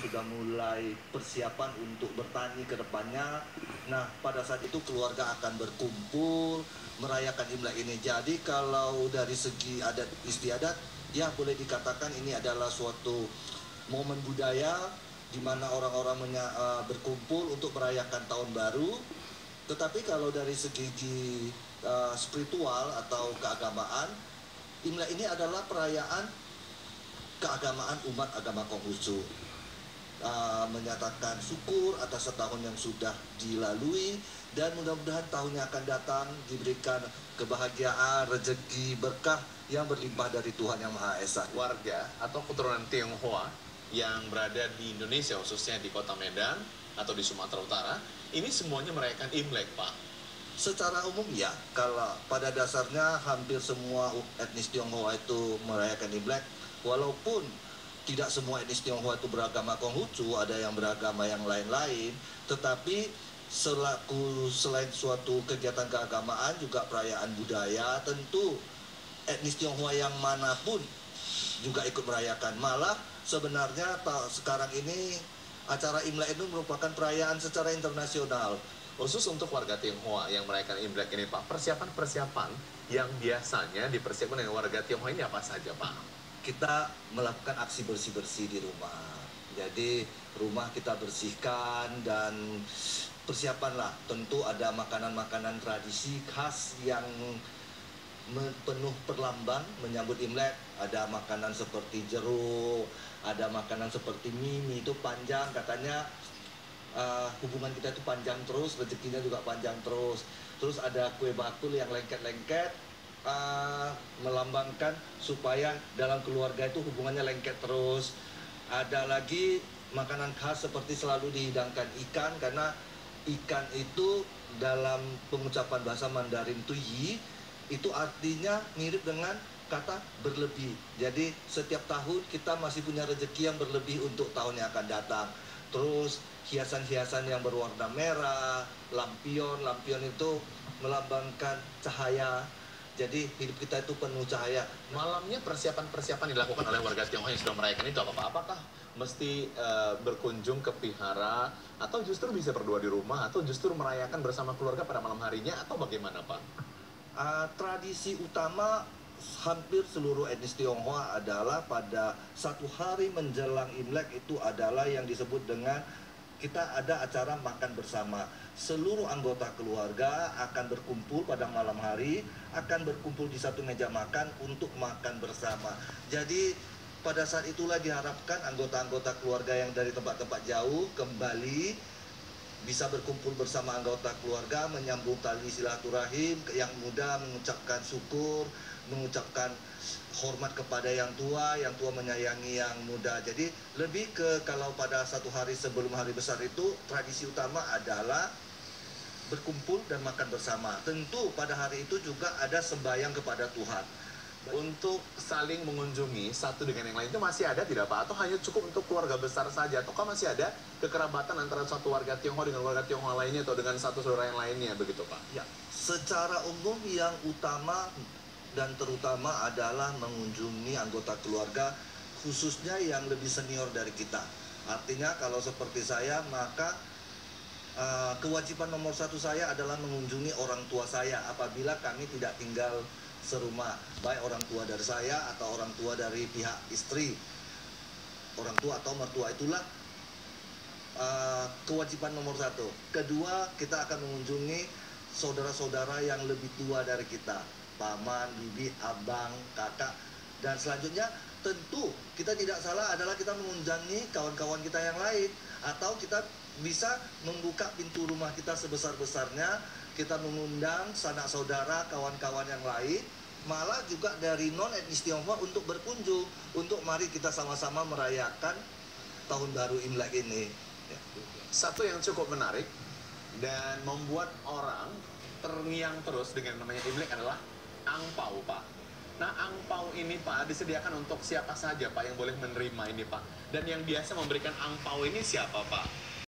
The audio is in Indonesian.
sudah mulai persiapan untuk bertani ke depannya. Nah, pada saat itu keluarga akan berkumpul merayakan Imlek ini. Jadi kalau dari segi adat istiadat, ya boleh dikatakan ini adalah suatu momen budaya di mana orang-orang berkumpul untuk merayakan tahun baru. Tetapi kalau dari segi spiritual atau keagamaan, Imlek ini adalah perayaan keagamaan umat agama Konghucu, menyatakan syukur atas setahun yang sudah dilalui dan mudah-mudahan tahun yang akan datang diberikan kebahagiaan, rezeki, berkah yang berlimpah dari Tuhan Yang Maha Esa. Warga atau keturunan Tionghoa yang berada di Indonesia, khususnya di Kota Medan atau di Sumatera Utara, ini semuanya merayakan Imlek, Pak. Secara umum ya, kalau pada dasarnya hampir semua etnis Tionghoa itu merayakan Imlek, walaupun tidak semua etnis Tionghoa itu beragama Konghucu, ada yang beragama yang lain-lain, tetapi selain suatu kegiatan keagamaan juga perayaan budaya, tentu etnis Tionghoa yang manapun juga ikut merayakan. Malah sebenarnya sekarang ini acara Imlek itu merupakan perayaan secara internasional. Khusus untuk warga Tionghoa yang merayakan Imlek ini, Pak, persiapan-persiapan yang biasanya dipersiapkan dengan warga Tionghoa ini apa saja, Pak? Kita melakukan aksi bersih-bersih di rumah. Jadi rumah kita bersihkan dan persiapanlah. Tentu ada makanan-makanan tradisi khas yang penuh perlambang menyambut Imlek. Ada makanan seperti jeruk, ada makanan seperti mie itu panjang, katanya hubungan kita itu panjang terus, rezekinya juga panjang terus. Terus ada kue bakul yang lengket-lengket, melambangkan supaya dalam keluarga itu hubungannya lengket terus. Ada lagi makanan khas seperti selalu dihidangkan ikan, karena ikan itu dalam pengucapan bahasa Mandarin itu yi, itu artinya mirip dengan kata berlebih. Jadi setiap tahun kita masih punya rezeki yang berlebih untuk tahun yang akan datang. Terus hiasan-hiasan yang berwarna merah, lampion itu melambangkan cahaya. Jadi hidup kita itu penuh cahaya. Malamnya persiapan-persiapan dilakukan oleh warga Tionghoa yang sudah merayakan itu apa, Pak? Apakah mesti berkunjung ke vihara, atau justru bisa berdua di rumah, atau justru merayakan bersama keluarga pada malam harinya, atau bagaimana, Pak? Tradisi utama hampir seluruh etnis Tionghoa adalah pada satu hari menjelang Imlek itu adalah yang disebut dengan kita ada acara makan bersama. Seluruh anggota keluarga akan berkumpul pada malam hari, akan berkumpul di satu meja makan untuk makan bersama. Jadi pada saat itulah diharapkan anggota-anggota keluarga yang dari tempat-tempat jauh kembali bisa berkumpul bersama anggota keluarga, menyambung tali silaturahim, yang muda mengucapkan syukur, mengucapkan hormat kepada yang tua menyayangi yang muda. Jadi lebih ke kalau pada satu hari sebelum hari besar itu tradisi utama adalah berkumpul dan makan bersama. Tentu pada hari itu juga ada sembahyang kepada Tuhan. Untuk saling mengunjungi satu dengan yang lain itu masih ada tidak, Pak? Atau hanya cukup untuk keluarga besar saja? Ataukah masih ada kekerabatan antara satu warga Tionghoa dengan warga Tionghoa lainnya, atau dengan satu saudara yang lainnya, begitu, Pak? Ya, secara umum yang utama dan terutama adalah mengunjungi anggota keluarga, khususnya yang lebih senior dari kita. Artinya kalau seperti saya, maka kewajiban nomor satu saya adalah mengunjungi orang tua saya apabila kami tidak tinggal serumah, baik orang tua dari saya atau orang tua dari pihak istri, orang tua atau mertua. Itulah kewajiban nomor satu. Kedua, kita akan mengunjungi saudara-saudara yang lebih tua dari kita, paman, bibi, abang, kakak, dan selanjutnya tentu kita tidak salah adalah kita mengunjungi kawan-kawan kita yang lain, atau kita bisa membuka pintu rumah kita sebesar-besarnya, kita mengundang sanak saudara, kawan-kawan yang lain, malah juga dari non etnis Tionghoa untuk berkunjung, untuk mari kita sama-sama merayakan tahun baru Imlek ini. Satu yang cukup menarik dan membuat orang terngiang terus dengan namanya Imlek adalah angpau, Pak. Nah, angpau ini, Pak, disediakan untuk siapa saja, Pak, yang boleh menerima ini, Pak? Dan yang biasa memberikan angpau ini siapa, Pak?